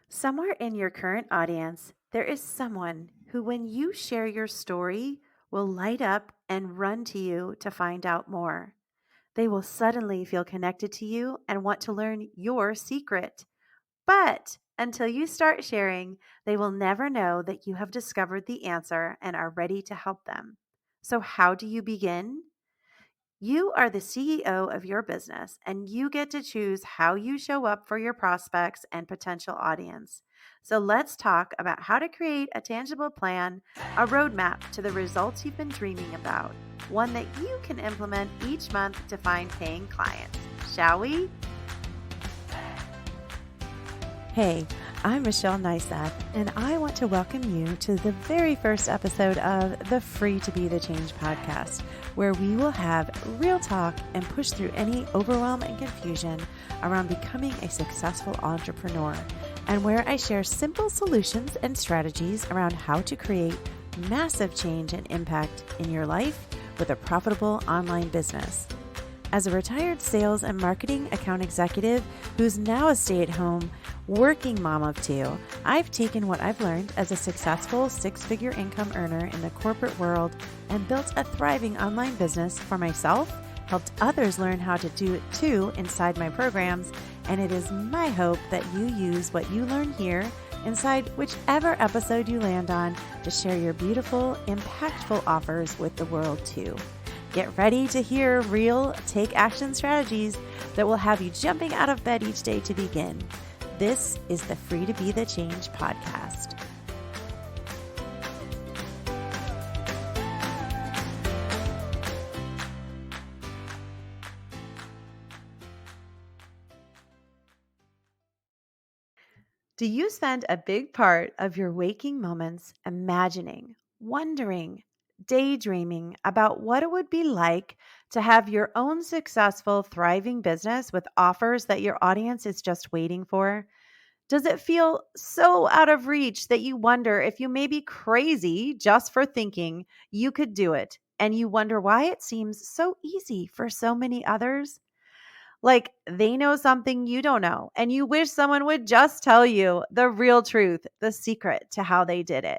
Somewhere in your current audience, there is someone who, when you share your story, will light up and run to you to find out more. They will suddenly feel connected to you and want to learn your secret. But until you start sharing, they will never know that you have discovered the answer and are ready to help them. So, how do you begin? You are the CEO of your business, and you get to choose how you show up for your prospects and potential audience. So, let's talk about how to create a tangible plan, a roadmap to the results you've been dreaming about, one that you can implement each month to find paying clients. Shall we? Hey, I'm Michelle Nyseth, and I want to welcome you to the very first episode of the Free to Be the Change podcast, where we will have real talk and push through any overwhelm and confusion around becoming a successful entrepreneur, and where I share simple solutions and strategies around how to create massive change and impact in your life with a profitable online business. As a retired sales and marketing account executive who's now a stay-at-home working mom of two, I've taken what I've learned as a successful six-figure income earner in the corporate world and built a thriving online business for myself, helped others learn how to do it too inside my programs, and it is my hope that you use what you learn here inside whichever episode you land on to share your beautiful, impactful offers with the world too. Get ready to hear real take action strategies that will have you jumping out of bed each day to begin. This is the Free to Be the Change podcast. Do you spend a big part of your waking moments imagining, wondering, daydreaming about what it would be like to have your own successful, thriving business with offers that your audience is just waiting for? Does it feel so out of reach that you wonder if you may be crazy just for thinking you could do it, and you wonder why it seems so easy for so many others? Like they know something you don't know, and you wish someone would just tell you the real truth, the secret to how they did it.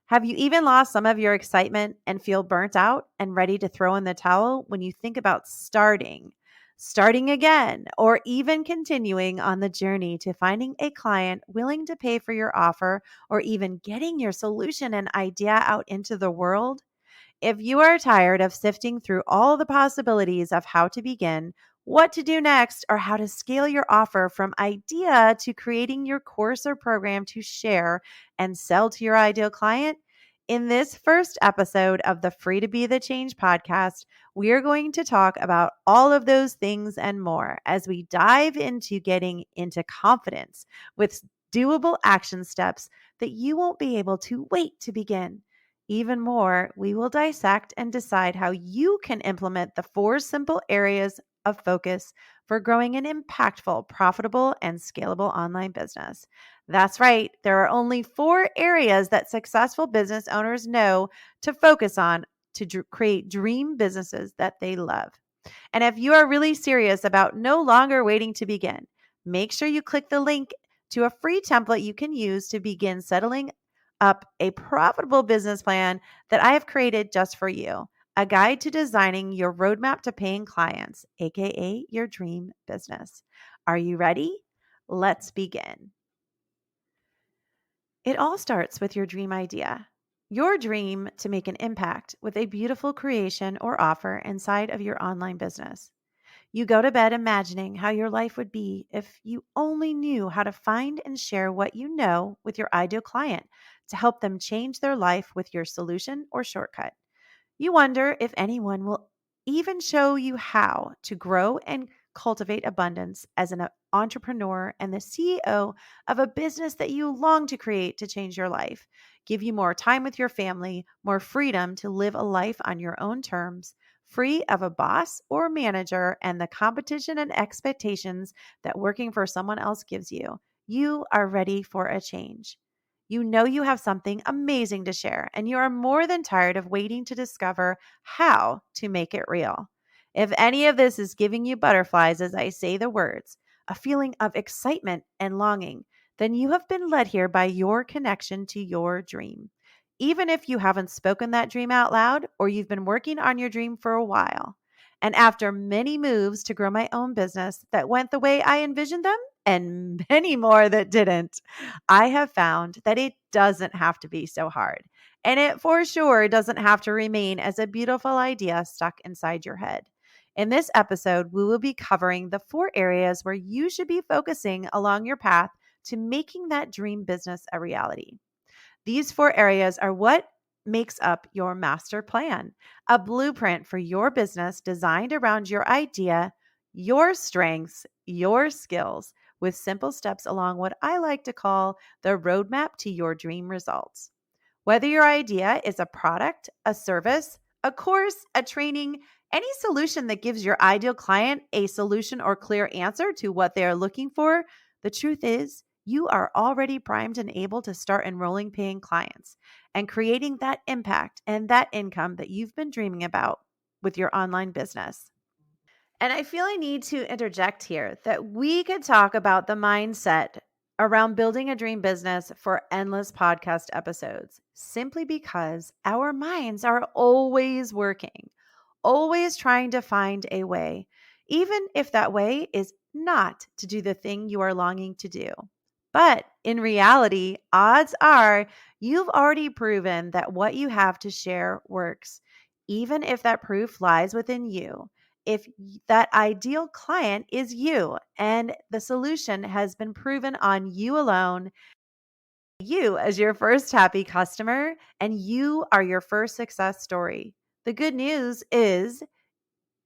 Have you even lost some of your excitement and feel burnt out and ready to throw in the towel when you think about starting again, or even continuing on the journey to finding a client willing to pay for your offer or even getting your solution and idea out into the world? If you are tired of sifting through all the possibilities of how to begin, what to do next, or how to scale your offer from idea to creating your course or program to share and sell to your ideal client, in this first episode of the Free to Be the Change podcast, we are going to talk about all of those things and more as we dive into getting into confidence with doable action steps that you won't be able to wait to begin. Even more, we will dissect and decide how you can implement the 4 simple areas of focus for growing an impactful, profitable, and scalable online business. That's right, there are only 4 areas that successful business owners know to focus on to create dream businesses that they love. And if you are really serious about no longer waiting to begin, make sure you click the link to a free template you can use to begin settling up a profitable business plan that I have created just for you. A guide to designing your roadmap to paying clients, aka your dream business. Are you ready? Let's begin. It all starts with your dream idea. Your dream to make an impact with a beautiful creation or offer inside of your online business. You go to bed imagining how your life would be if you only knew how to find and share what you know with your ideal client to help them change their life with your solution or shortcut. You wonder if anyone will even show you how to grow and cultivate abundance as an entrepreneur and the CEO of a business that you long to create to change your life, give you more time with your family, more freedom to live a life on your own terms, free of a boss or manager and the competition and expectations that working for someone else gives you. You are ready for a change. You know you have something amazing to share, and you are more than tired of waiting to discover how to make it real. If any of this is giving you butterflies as I say the words, a feeling of excitement and longing, then you have been led here by your connection to your dream. Even if you haven't spoken that dream out loud or you've been working on your dream for a while. And after many moves to grow my own business that went the way I envisioned them, and many more that didn't, I have found that it doesn't have to be so hard. And it for sure doesn't have to remain as a beautiful idea stuck inside your head. In this episode, we will be covering the 4 areas where you should be focusing along your path to making that dream business a reality. These 4 areas are what makes up your master plan, a blueprint for your business designed around your idea, your strengths, your skills, with simple steps along what I like to call the roadmap to your dream results. Whether your idea is a product, a service, a course, a training, any solution that gives your ideal client a solution or clear answer to what they are looking for, the truth is you are already primed and able to start enrolling paying clients and creating that impact and that income that you've been dreaming about with your online business. And I feel I need to interject here that we could talk about the mindset around building a dream business for endless podcast episodes, simply because our minds are always working, always trying to find a way, even if that way is not to do the thing you are longing to do. But in reality, odds are you've already proven that what you have to share works, even if that proof lies within you. If that ideal client is you and the solution has been proven on you alone, you as your first happy customer, and you are your first success story. The good news is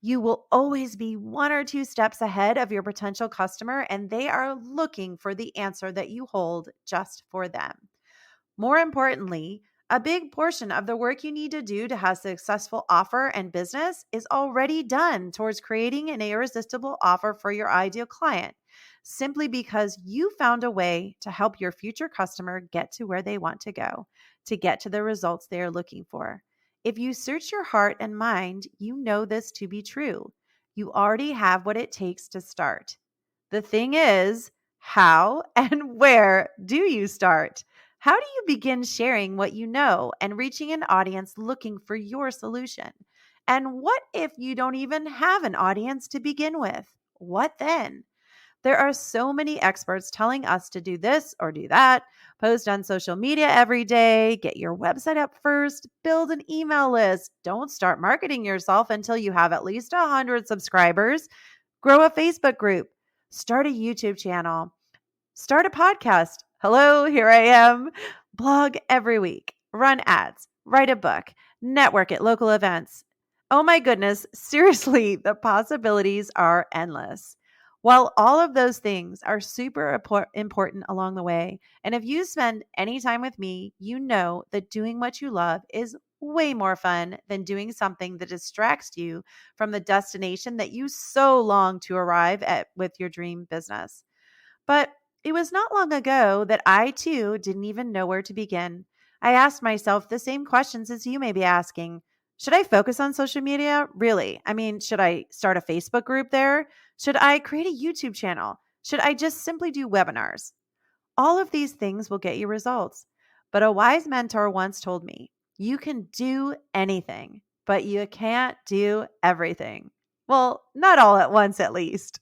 you will always be 1 or 2 steps ahead of your potential customer, and they are looking for the answer that you hold just for them. More importantly, a big portion of the work you need to do to have a successful offer and business is already done towards creating an irresistible offer for your ideal client, simply because you found a way to help your future customer get to where they want to go, to get to the results they are looking for. If you search your heart and mind, you know this to be true. You already have what it takes to start. The thing is, how and where do you start? How do you begin sharing what you know and reaching an audience looking for your solution? And what if you don't even have an audience to begin with? What then? There are so many experts telling us to do this or do that, post on social media every day, get your website up first, build an email list, don't start marketing yourself until you have at least 100 subscribers, grow a Facebook group, start a YouTube channel, start a podcast. Hello, here I am. Blog every week, run ads, write a book, network at local events. Oh my goodness, seriously, the possibilities are endless. While all of those things are super important along the way, and if you spend any time with me, you know that doing what you love is way more fun than doing something that distracts you from the destination that you so long to arrive at with your dream business. But it was not long ago that I too didn't even know where to begin. I asked myself the same questions as you may be asking. Should I focus on social media? Really? I mean, should I start a Facebook group there? Should I create a YouTube channel? Should I just simply do webinars? All of these things will get you results. But a wise mentor once told me, you can do anything, but you can't do everything. Well, not all at once, at least.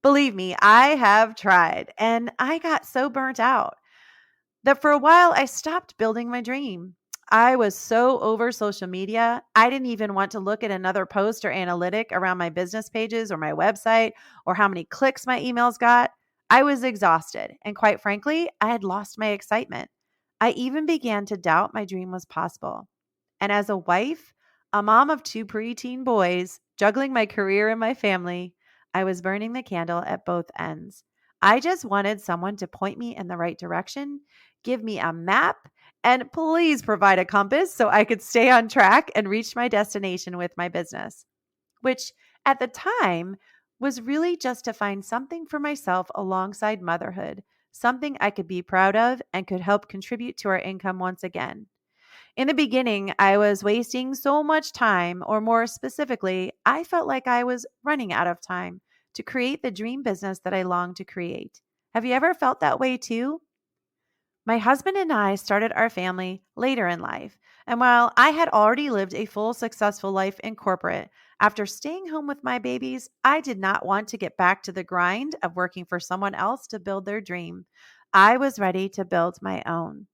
Believe me, I have tried and I got so burnt out that for a while I stopped building my dream. I was so over social media. I didn't even want to look at another post or analytic around my business pages or my website or how many clicks my emails got. I was exhausted. And quite frankly, I had lost my excitement. I even began to doubt my dream was possible. And as a wife, a mom of 2 preteen boys, juggling my career and my family, I was burning the candle at both ends. I just wanted someone to point me in the right direction, give me a map, and please provide a compass so I could stay on track and reach my destination with my business, which at the time was really just to find something for myself alongside motherhood, something I could be proud of and could help contribute to our income once again. In the beginning, I was wasting so much time, or more specifically, I felt like I was running out of time to create the dream business that I longed to create. Have you ever felt that way too? My husband and I started our family later in life. And while I had already lived a full, successful life in corporate, after staying home with my babies, I did not want to get back to the grind of working for someone else to build their dream. I was ready to build my own.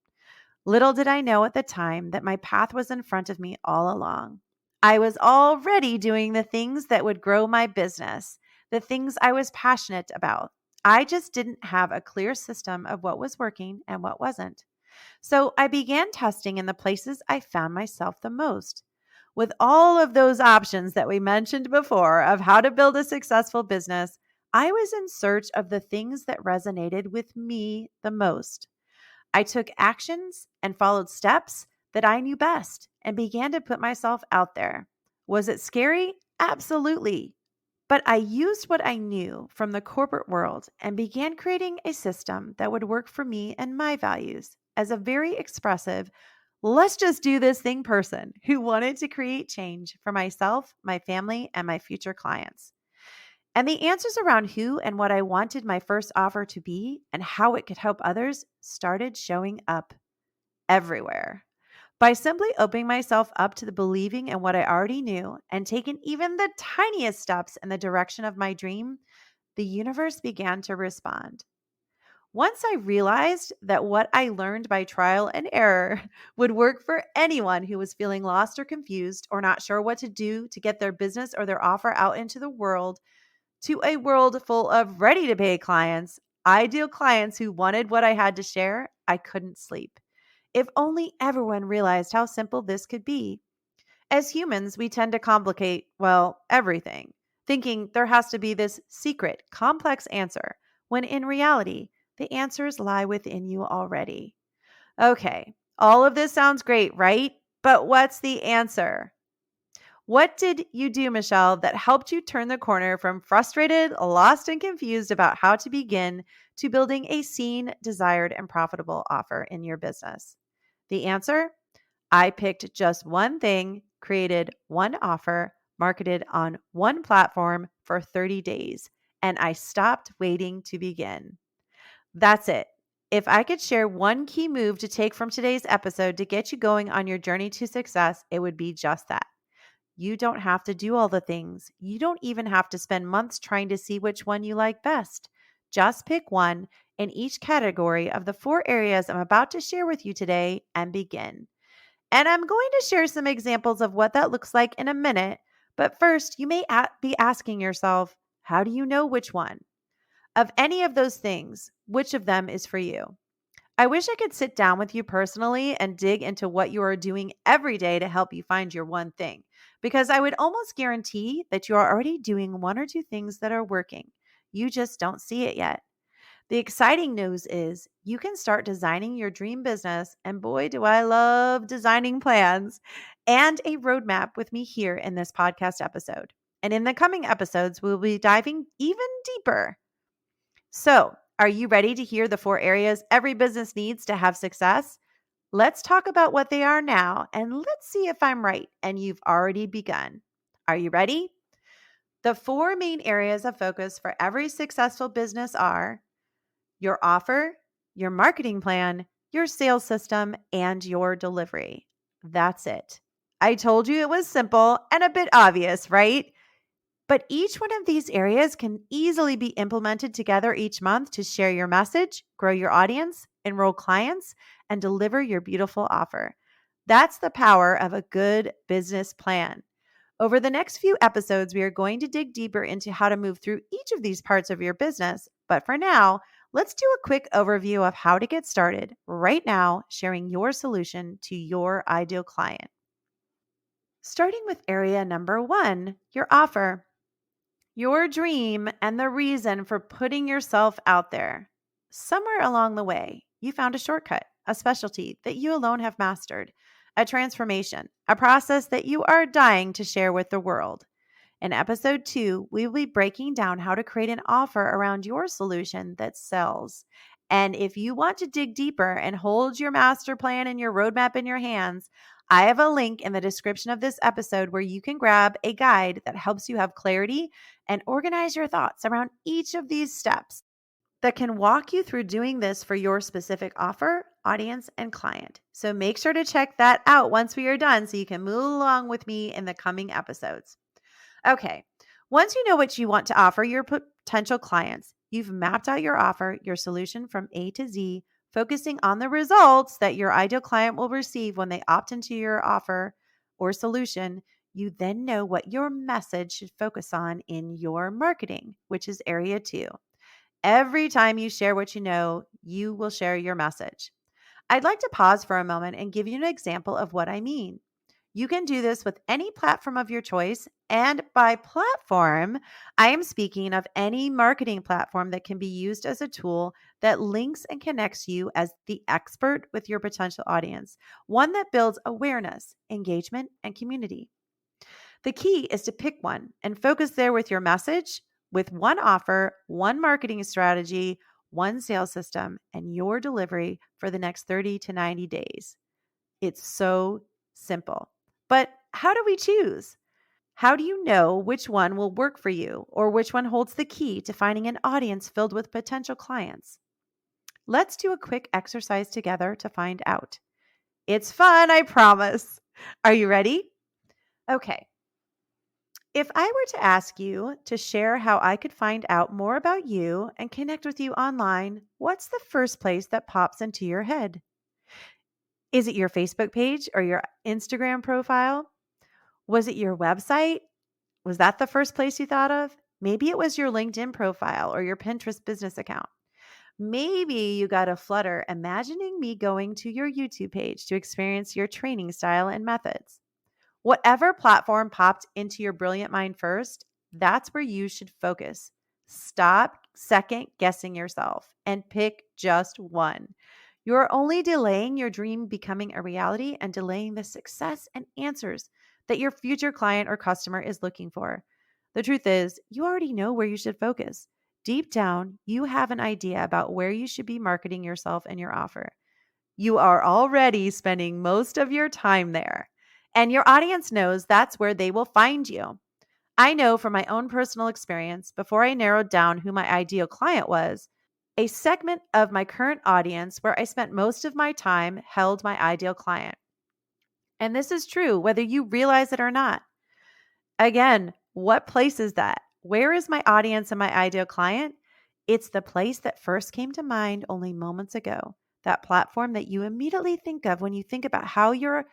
Little did I know at the time that my path was in front of me all along. I was already doing the things that would grow my business, the things I was passionate about. I just didn't have a clear system of what was working and what wasn't. So I began testing in the places I found myself the most. With all of those options that we mentioned before of how to build a successful business, I was in search of the things that resonated with me the most. I took actions and followed steps that I knew best and began to put myself out there. Was it scary? Absolutely. But I used what I knew from the corporate world and began creating a system that would work for me and my values as a very expressive, let's just do this thing person who wanted to create change for myself, my family, and my future clients. And the answers around who and what I wanted my first offer to be and how it could help others started showing up everywhere. By simply opening myself up to the believing in what I already knew and taking even the tiniest steps in the direction of my dream, the universe began to respond. Once I realized that what I learned by trial and error would work for anyone who was feeling lost or confused or not sure what to do to get their business or their offer out into the world, to a world full of ready to pay clients, ideal clients who wanted what I had to share, I couldn't sleep. If only everyone realized how simple this could be. As humans, we tend to complicate, well, everything, thinking there has to be this secret, complex answer, when in reality, the answers lie within you already. Okay, all of this sounds great, right? But what's the answer? What did you do, Michelle, that helped you turn the corner from frustrated, lost, and confused about how to begin to building a seen, desired, and profitable offer in your business? The answer? I picked just one thing, created one offer, marketed on one platform for 30 days, and I stopped waiting to begin. That's it. If I could share one key move to take from today's episode to get you going on your journey to success, it would be just that. You don't have to do all the things. You don't even have to spend months trying to see which one you like best. Just pick one in each category of the 4 areas I'm about to share with you today and begin. And I'm going to share some examples of what that looks like in a minute. But first, you may be asking yourself, how do you know which one? Of any of those things, which of them is for you? I wish I could sit down with you personally and dig into what you are doing every day to help you find your one thing, because I would almost guarantee that you are already doing 1 or 2 things that are working. You just don't see it yet. The exciting news is you can start designing your dream business, and boy, do I love designing plans and a roadmap with me here in this podcast episode. And in the coming episodes, we'll be diving even deeper. So, are you ready to hear the 4 areas every business needs to have success? Let's talk about what they are now, and let's see if I'm right and you've already begun. Are you ready? The 4 main areas of focus for every successful business are your offer, your marketing plan, your sales system, and your delivery. That's it. I told you it was simple and a bit obvious, right? But each one of these areas can easily be implemented together each month to share your message, grow your audience, enroll clients, and deliver your beautiful offer. That's the power of a good business plan. Over the next few episodes, we are going to dig deeper into how to move through each of these parts of your business. But for now, let's do a quick overview of how to get started right now, sharing your solution to your ideal client. Starting with area number 1, your offer. Your dream and the reason for putting yourself out there. Somewhere along the way, you found a shortcut, a specialty that you alone have mastered, a transformation, a process that you are dying to share with the world. In episode 2, we will be breaking down how to create an offer around your solution that sells. And if you want to dig deeper and hold your master plan and your roadmap in your hands, I have a link in the description of this episode where you can grab a guide that helps you have clarity and organize your thoughts around each of these steps. that can walk you through doing this for your specific offer, audience, and client. So make sure to check that out once we are done so you can move along with me in the coming episodes. Okay, once you know what you want to offer your potential clients, you've mapped out your offer, your solution from A to Z, focusing on the results that your ideal client will receive when they opt into your offer or solution. You then know what your message should focus on in your marketing, which is area 2. Every time you share what you know, you will share your message. I'd like to pause for a moment and give you an example of what I mean. You can do this with any platform of your choice. And by platform, I am speaking of any marketing platform that can be used as a tool that links and connects you as the expert with your potential audience, one that builds awareness, engagement, and community. The key is to pick one and focus there with your message, with one offer, one marketing strategy, one sales system, and your delivery for the next 30 to 90 days. It's so simple. But how do we choose? How do you know which one will work for you or which one holds the key to finding an audience filled with potential clients? Let's do a quick exercise together to find out. It's fun, I promise. Are you ready? Okay. If I were to ask you to share how I could find out more about you and connect with you online, what's the first place that pops into your head? Is it your Facebook page or your Instagram profile? Was it your website? Was that the first place you thought of? Maybe it was your LinkedIn profile or your Pinterest business account. Maybe you got a flutter imagining me going to your YouTube page to experience your training style and methods. Whatever platform popped into your brilliant mind first, that's where you should focus. Stop second guessing yourself and pick just one. You're only delaying your dream becoming a reality and delaying the success and answers that your future client or customer is looking for. The truth is, you already know where you should focus. Deep down, you have an idea about where you should be marketing yourself and your offer. You are already spending most of your time there, and your audience knows that's where they will find you. I know from my own personal experience, before I narrowed down who my ideal client was, a segment of my current audience where I spent most of my time held my ideal client. And this is true whether you realize it or not. Again, what place is that? Where is my audience and my ideal client? It's the place that first came to mind only moments ago. That platform that you immediately think of when you think about how your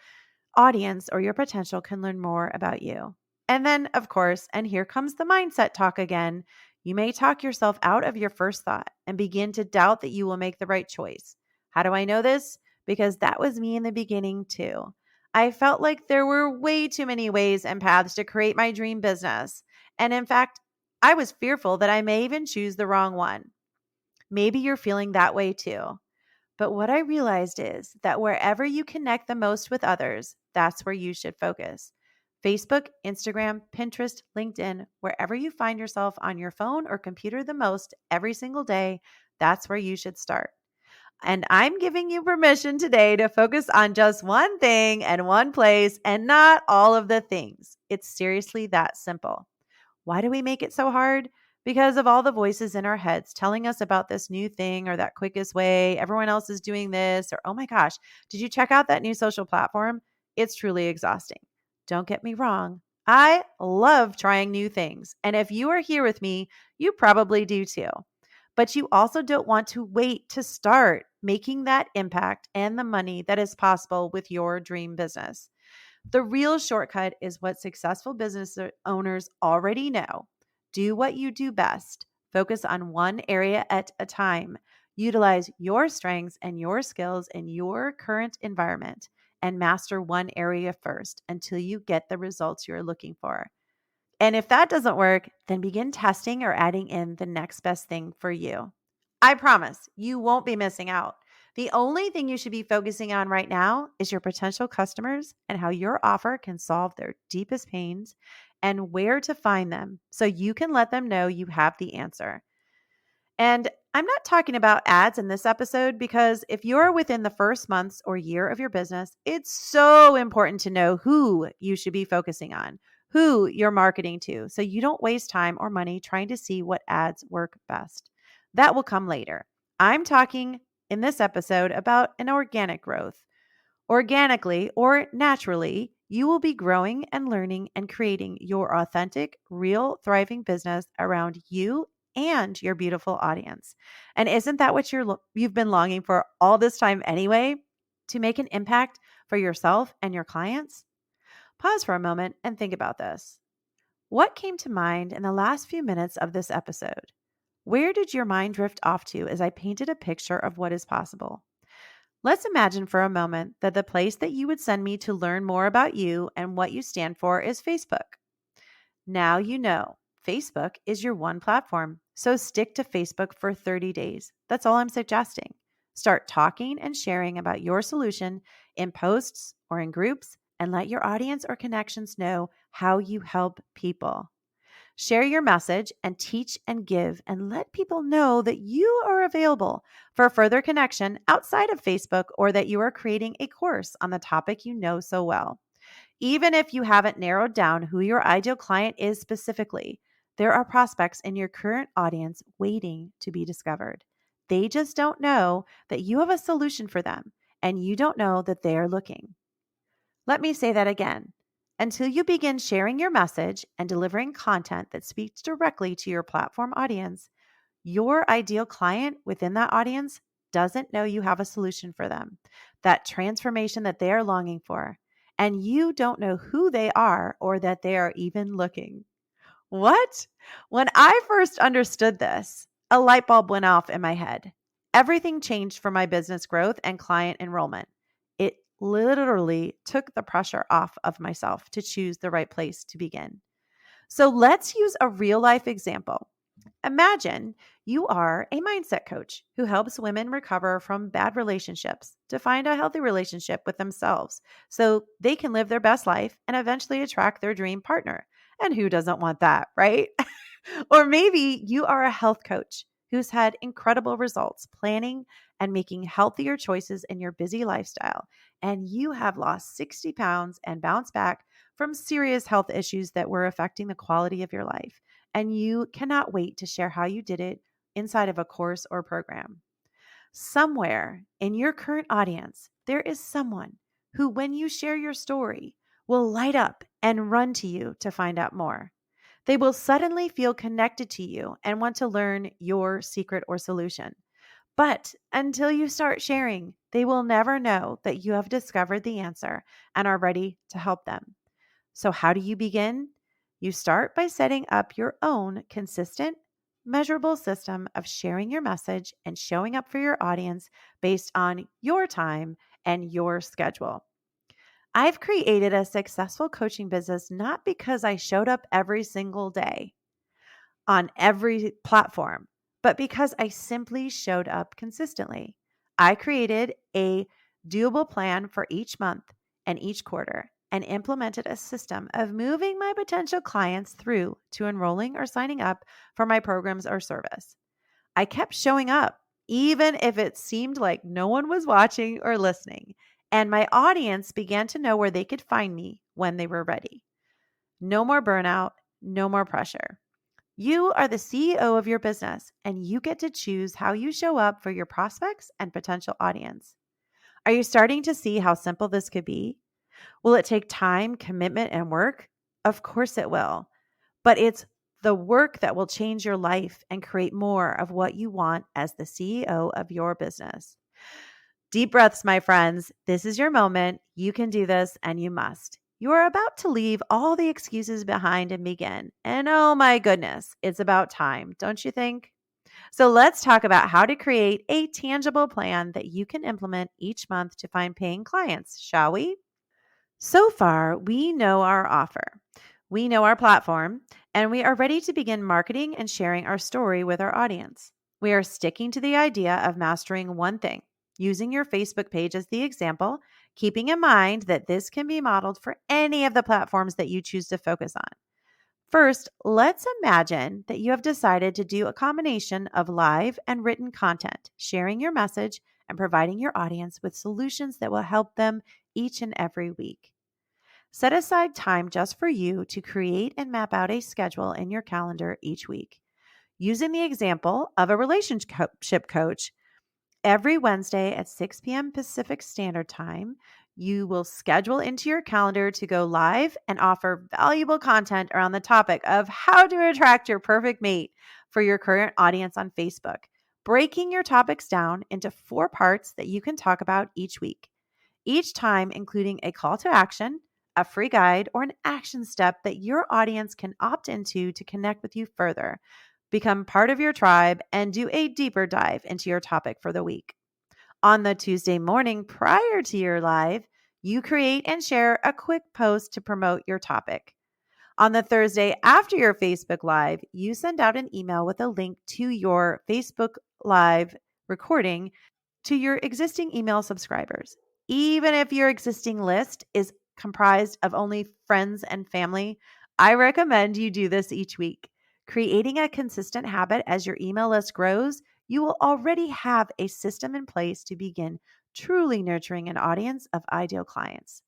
audience or your potential can learn more about you. And then, of course, and here comes the mindset talk again, you may talk yourself out of your first thought and begin to doubt that you will make the right choice. How do I know this? Because that was me in the beginning too. I felt like there were way too many ways and paths to create my dream business. And in fact, I was fearful that I may even choose the wrong one. Maybe you're feeling that way too. But what I realized is that wherever you connect the most with others, that's where you should focus. Facebook, Instagram, Pinterest, LinkedIn, wherever you find yourself on your phone or computer the most every single day, that's where you should start. And I'm giving you permission today to focus on just one thing and one place and not all of the things. It's seriously that simple. Why do we make it so hard? Because of all the voices in our heads telling us about this new thing or that quickest way. Everyone else is doing this, or oh my gosh, did you check out that new social platform? It's truly exhausting. Don't get me wrong. I love trying new things. And if you are here with me, you probably do too. But you also don't want to wait to start making that impact and the money that is possible with your dream business. The real shortcut is what successful business owners already know. Do what you do best. Focus on one area at a time. Utilize your strengths and your skills in your current environment and master one area first until you get the results you're looking for. And if that doesn't work, then begin testing or adding in the next best thing for you. I promise you won't be missing out. The only thing you should be focusing on right now is your potential customers and how your offer can solve their deepest pains and where to find them so you can let them know you have the answer. And I'm not talking about ads in this episode because if you're within the first months or year of your business, it's so important to know who you should be focusing on, who you're marketing to, so you don't waste time or money trying to see what ads work best. That will come later. I'm talking in this episode about an organic growth. Organically or naturally, you will be growing and learning and creating your authentic, real, thriving business around you and your beautiful audience. And isn't that what you've been longing for all this time anyway? To make an impact for yourself and your clients? Pause for a moment and think about this. What came to mind in the last few minutes of this episode? Where did your mind drift off to as I painted a picture of what is possible? Let's imagine for a moment that the place that you would send me to learn more about you and what you stand for is Facebook. Now you know Facebook is your one platform, so stick to Facebook for 30 days. That's all I'm suggesting. Start talking and sharing about your solution in posts or in groups and let your audience or connections know how you help people. Share your message and teach and give and let people know that you are available for further connection outside of Facebook or that you are creating a course on the topic you know so well. Even if you haven't narrowed down who your ideal client is specifically, there are prospects in your current audience waiting to be discovered. They just don't know that you have a solution for them, and you don't know that they are looking. Let me say that again. Until you begin sharing your message and delivering content that speaks directly to your platform audience, your ideal client within that audience doesn't know you have a solution for them, that transformation that they are longing for, and you don't know who they are or that they are even looking. What? When I first understood this, a light bulb went off in my head. Everything changed for my business growth and client enrollment. It literally took the pressure off of myself to choose the right place to begin. So let's use a real life example. Imagine you are a mindset coach who helps women recover from bad relationships to find a healthy relationship with themselves so they can live their best life and eventually attract their dream partner. And who doesn't want that, right? Or maybe you are a health coach who's had incredible results planning and making healthier choices in your busy lifestyle, and you have lost 60 pounds and bounced back from serious health issues that were affecting the quality of your life. And you cannot wait to share how you did it inside of a course or program. Somewhere in your current audience, there is someone who, when you share your story, will light up and run to you to find out more. They will suddenly feel connected to you and want to learn your secret or solution. But until you start sharing, they will never know that you have discovered the answer and are ready to help them. So, how do you begin? You start by setting up your own consistent, measurable system of sharing your message and showing up for your audience based on your time and your schedule. I've created a successful coaching business not because I showed up every single day on every platform, but because I simply showed up consistently. I created a doable plan for each month and each quarter and implemented a system of moving my potential clients through to enrolling or signing up for my programs or service. I kept showing up, even if it seemed like no one was watching or listening, and my audience began to know where they could find me when they were ready. No more burnout, no more pressure. You are the CEO of your business, and you get to choose how you show up for your prospects and potential audience. Are you starting to see how simple this could be? Will it take time, commitment, and work? Of course it will. But it's the work that will change your life and create more of what you want as the CEO of your business. Deep breaths, my friends. This is your moment. You can do this and you must. You are about to leave all the excuses behind and begin. And oh my goodness, it's about time, don't you think? So let's talk about how to create a tangible plan that you can implement each month to find paying clients, shall we? So far, we know our offer. We know our platform, and we are ready to begin marketing and sharing our story with our audience. We are sticking to the idea of mastering one thing, using your Facebook page as the example, keeping in mind that this can be modeled for any of the platforms that you choose to focus on. First, let's imagine that you have decided to do a combination of live and written content, sharing your message and providing your audience with solutions that will help them each and every week. Set aside time just for you to create and map out a schedule in your calendar each week. Using the example of a relationship coach, every Wednesday at 6 p.m. Pacific Standard Time, you will schedule into your calendar to go live and offer valuable content around the topic of how to attract your perfect mate for your current audience on Facebook, breaking your topics down into 4 parts that you can talk about each week, each time including a call to action, a free guide, or an action step that your audience can opt into to connect with you further, become part of your tribe, and do a deeper dive into your topic for the week. On the Tuesday morning prior to your live, you create and share a quick post to promote your topic. On the Thursday after your Facebook Live, you send out an email with a link to your Facebook Live recording to your existing email subscribers. Even if your existing list is comprised of only friends and family, I recommend you do this each week. Creating a consistent habit as your email list grows, you will already have a system in place to begin truly nurturing an audience of ideal clients.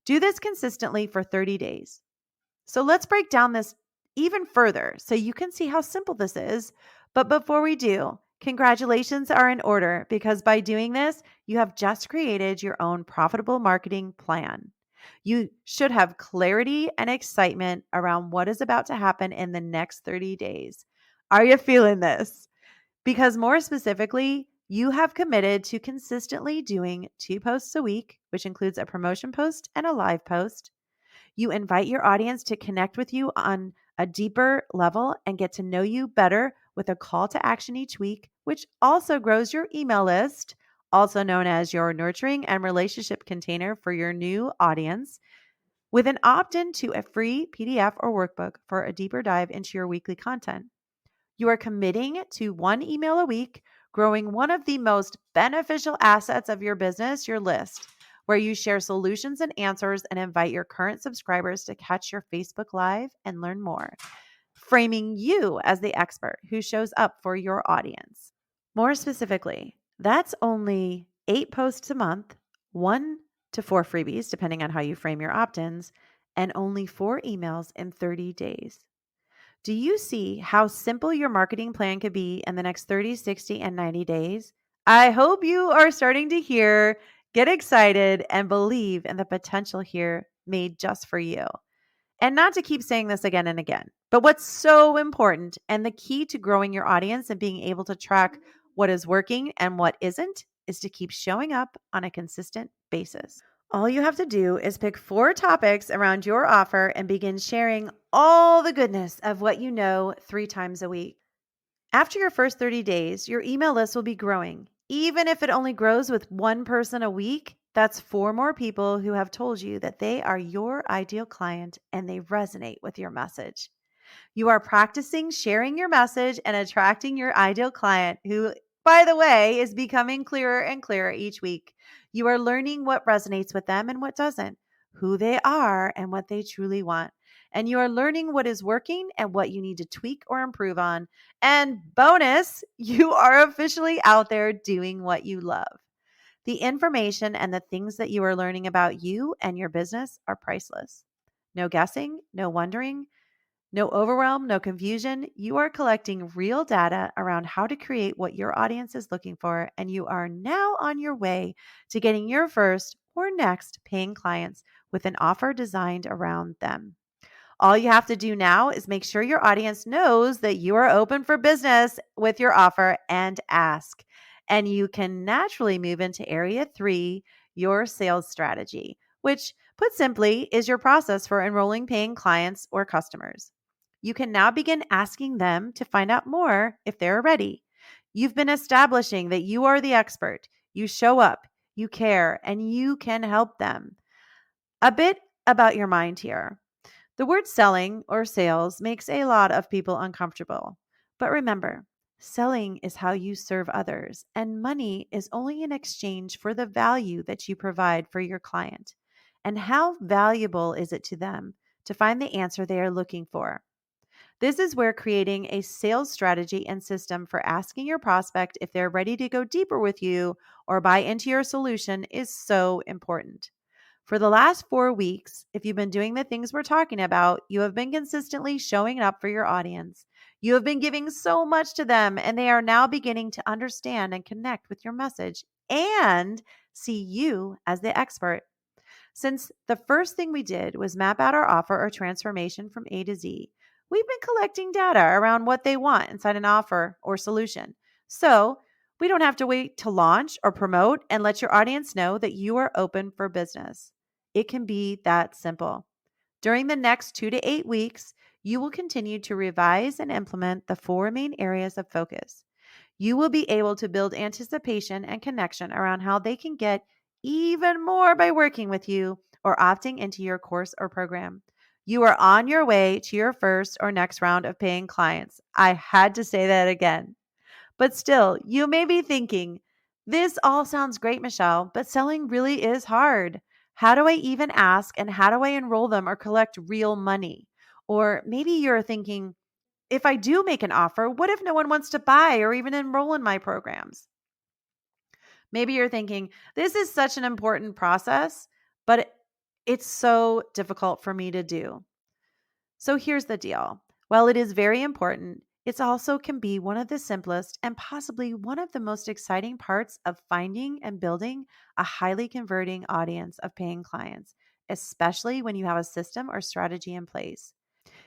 Do this consistently for 30 days. So let's break down this even further so you can see how simple this is. But before we do, congratulations are in order because by doing this, you have just created your own profitable marketing plan. You should have clarity and excitement around what is about to happen in the next 30 days. Are you feeling this? Because more specifically, you have committed to consistently doing 2 posts a week, which includes a promotion post and a live post. You invite your audience to connect with you on a deeper level and get to know you better with a call to action each week, which also grows your email list, also known as your nurturing and relationship container for your new audience, with an opt-in to a free PDF or workbook for a deeper dive into your weekly content. You are committing to 1 email a week, growing one of the most beneficial assets of your business, your list, where you share solutions and answers and invite your current subscribers to catch your Facebook Live and learn more, framing you as the expert who shows up for your audience. More specifically, that's only 8 posts a month, 1 to 4 freebies, depending on how you frame your opt-ins, and only 4 emails in 30 days. Do you see how simple your marketing plan could be in the next 30, 60, and 90 days? I hope you are starting to hear, get excited, and believe in the potential here made just for you. And not to keep saying this again and again, but what's so important and the key to growing your audience and being able to track what is working and what isn't is to keep showing up on a consistent basis. All you have to do is pick 4 topics around your offer and begin sharing all the goodness of what you know 3 times a week. After your first 30 days, your email list will be growing. Even if it only grows with 1 person a week, that's 4 more people who have told you that they are your ideal client and they resonate with your message. You are practicing sharing your message and attracting your ideal client who, by the way, is becoming clearer and clearer each week. You are learning what resonates with them and what doesn't, who they are and what they truly want. And you are learning what is working and what you need to tweak or improve on. And bonus, you are officially out there doing what you love. The information and the things that you are learning about you and your business are priceless. No guessing, no wondering, no overwhelm, no confusion. You are collecting real data around how to create what your audience is looking for, and you are now on your way to getting your first or next paying clients with an offer designed around them. All you have to do now is make sure your audience knows that you are open for business with your offer and ask. And you can naturally move into area 3, your sales strategy, which, put simply, is your process for enrolling paying clients or customers. You can now begin asking them to find out more if they're ready. You've been establishing that you are the expert. You show up, you care, and you can help them. A bit about your mind here. The word selling or sales makes a lot of people uncomfortable. But remember, selling is how you serve others, and money is only in exchange for the value that you provide for your client. And how valuable is it to them to find the answer they are looking for? This is where creating a sales strategy and system for asking your prospect if they're ready to go deeper with you or buy into your solution is so important. For the last 4 weeks, if you've been doing the things we're talking about, you have been consistently showing up for your audience. You have been giving so much to them, and they are now beginning to understand and connect with your message and see you as the expert. Since the first thing we did was map out our offer or transformation from A to Z, we've been collecting data around what they want inside an offer or solution. So we don't have to wait to launch or promote and let your audience know that you are open for business. It can be that simple. During the next 2 to 8 weeks, you will continue to revise and implement the four main areas of focus. You will be able to build anticipation and connection around how they can get even more by working with you or opting into your course or program. You are on your way to your first or next round of paying clients. I had to say that again. But still, you may be thinking, this all sounds great, Michelle, but selling really is hard. How do I even ask and how do I enroll them or collect real money? Or maybe you're thinking, if I do make an offer, what if no one wants to buy or even enroll in my programs? Maybe you're thinking, this is such an important process, but it's so difficult for me to do. So here's the deal. While it is very important, it also can be one of the simplest and possibly one of the most exciting parts of finding and building a highly converting audience of paying clients, especially when you have a system or strategy in place.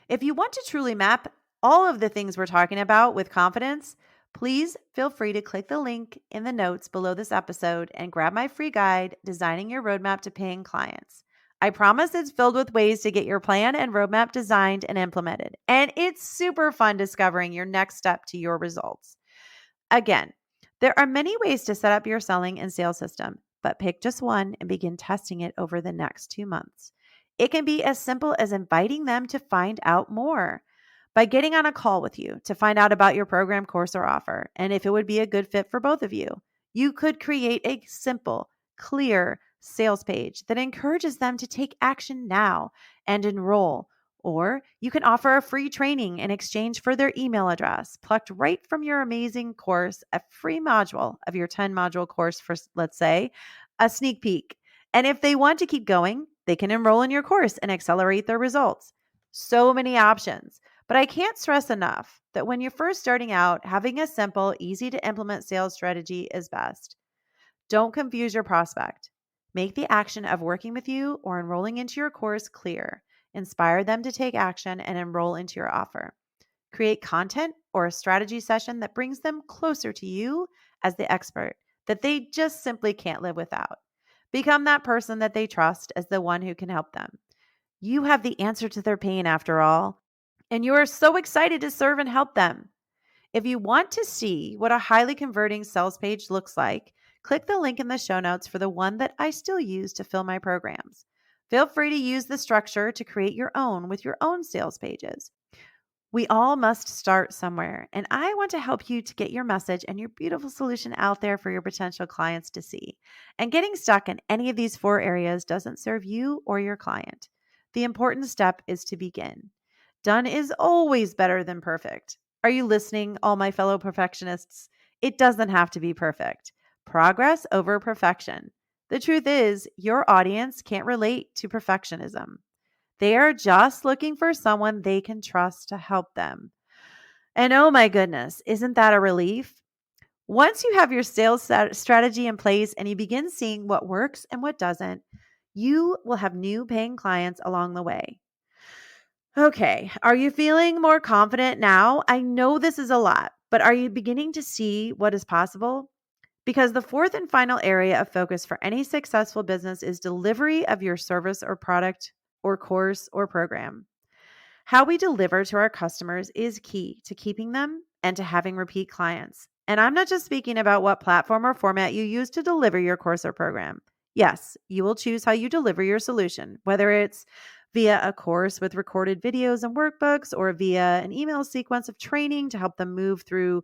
If you want to truly map all of the things we're talking about with confidence, please feel free to click the link in the notes below this episode and grab my free guide, Designing Your Roadmap to Paying Clients. I promise it's filled with ways to get your plan and roadmap designed and implemented. And it's super fun discovering your next step to your results. Again, there are many ways to set up your selling and sales system, but pick just one and begin testing it over the next 2 months. It can be as simple as inviting them to find out more by getting on a call with you to find out about your program, course, or offer, and if it would be a good fit for both of you. You could create a simple, clear sales page that encourages them to take action now and enroll. Or you can offer a free training in exchange for their email address, plucked right from your amazing course, a free module of your 10 module course for, let's say, a sneak peek. And if they want to keep going, they can enroll in your course and accelerate their results. So many options. But I can't stress enough that when you're first starting out, having a simple, easy to implement sales strategy is best. Don't confuse your prospect. Make the action of working with you or enrolling into your course clear. Inspire them to take action and enroll into your offer. Create content or a strategy session that brings them closer to you as the expert that they just simply can't live without. Become that person that they trust as the one who can help them. You have the answer to their pain after all, and you are so excited to serve and help them. If you want to see what a highly converting sales page looks like, click the link in the show notes for the one that I still use to fill my programs. Feel free to use the structure to create your own with your own sales pages. We all must start somewhere, and I want to help you to get your message and your beautiful solution out there for your potential clients to see. And getting stuck in any of these four areas doesn't serve you or your client. The important step is to begin. Done is always better than perfect. Are you listening, all my fellow perfectionists? It doesn't have to be perfect. Progress over perfection. The truth is, your audience can't relate to perfectionism. They are just looking for someone they can trust to help them. And oh my goodness, isn't that a relief? Once you have your sales strategy in place and you begin seeing what works and what doesn't, you will have new paying clients along the way. Okay, are you feeling more confident now? I know this is a lot, but are you beginning to see what is possible? Because the fourth and final area of focus for any successful business is delivery of your service or product or course or program. How we deliver to our customers is key to keeping them and to having repeat clients. And I'm not just speaking about what platform or format you use to deliver your course or program. Yes, you will choose how you deliver your solution, whether it's via a course with recorded videos and workbooks or via an email sequence of training to help them move through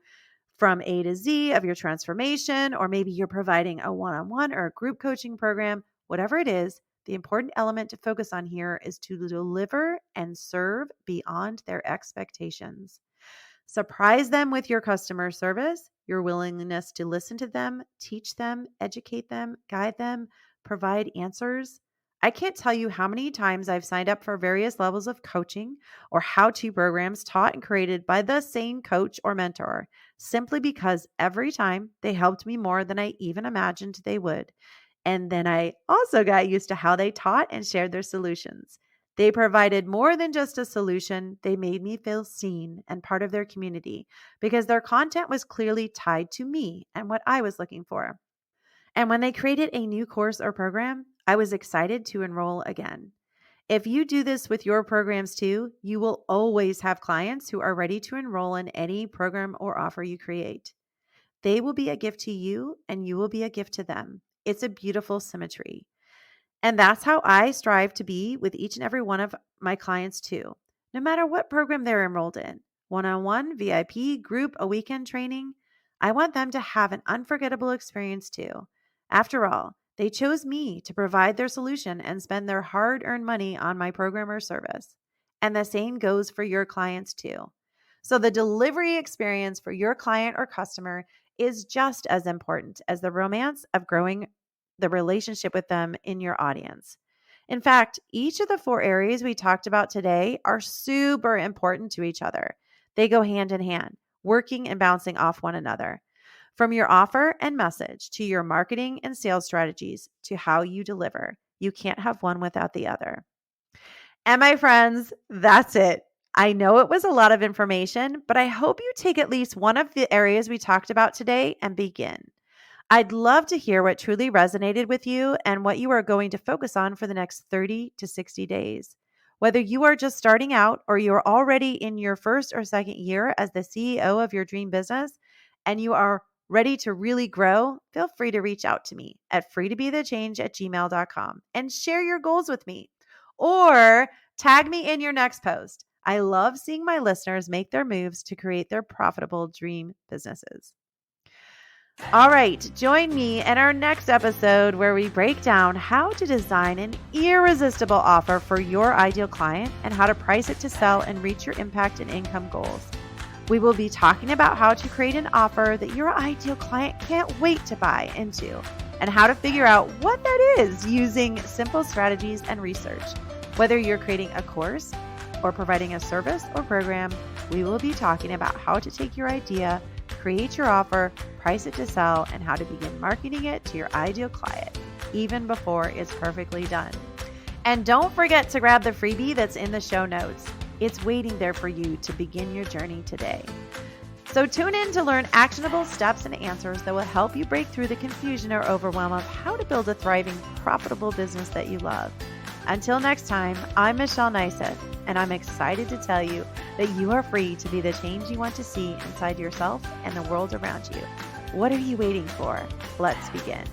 from A to Z of your transformation, or maybe you're providing a one-on-one or a group coaching program, whatever it is. The important element to focus on here is to deliver and serve beyond their expectations. Surprise them with your customer service, your willingness to listen to them, teach them, educate them, guide them, provide answers. I can't tell you how many times I've signed up for various levels of coaching or how to programs taught and created by the same coach or mentor, simply because every time they helped me more than I even imagined they would. And then I also got used to how they taught and shared their solutions. They provided more than just a solution, they made me feel seen and part of their community because their content was clearly tied to me and what I was looking for. And when they created a new course or program, I was excited to enroll again. If you do this with your programs too, you will always have clients who are ready to enroll in any program or offer you create. They will be a gift to you and you will be a gift to them. It's a beautiful symmetry. And that's how I strive to be with each and every one of my clients too. No matter what program they're enrolled in, one-on-one, VIP, group, a weekend training, I want them to have an unforgettable experience too. After all, they chose me to provide their solution and spend their hard-earned money on my program or service. And the same goes for your clients too. So the delivery experience for your client or customer is just as important as the romance of growing the relationship with them in your audience. In fact, each of the four areas we talked about today are super important to each other. They go hand in hand, working and bouncing off one another. From your offer and message to your marketing and sales strategies to how you deliver, you can't have one without the other. And my friends, that's it. I know it was a lot of information, but I hope you take at least one of the areas we talked about today and begin. I'd love to hear what truly resonated with you and what you are going to focus on for the next 30 to 60 days. Whether you are just starting out or you're already in your first or second year as the CEO of your dream business and you are ready to really grow, feel free to reach out to me at freetobethenchange@gmail.com and share your goals with me. Or tag me in your next post. I love seeing my listeners make their moves to create their profitable dream businesses. All right, join me in our next episode where we break down how to design an irresistible offer for your ideal client and how to price it to sell and reach your impact and income goals. We will be talking about how to create an offer that your ideal client can't wait to buy into and how to figure out what that is using simple strategies and research. Whether you're creating a course or providing a service or program, we will be talking about how to take your idea, create your offer, price it to sell, and how to begin marketing it to your ideal client, even before it's perfectly done. And don't forget to grab the freebie that's in the show notes. It's waiting there for you to begin your journey today. So tune in to learn actionable steps and answers that will help you break through the confusion or overwhelm of how to build a thriving, profitable business that you love. Until next time, I'm Michelle Nyseth, and I'm excited to tell you that you are free to be the change you want to see inside yourself and the world around you. What are you waiting for? Let's begin.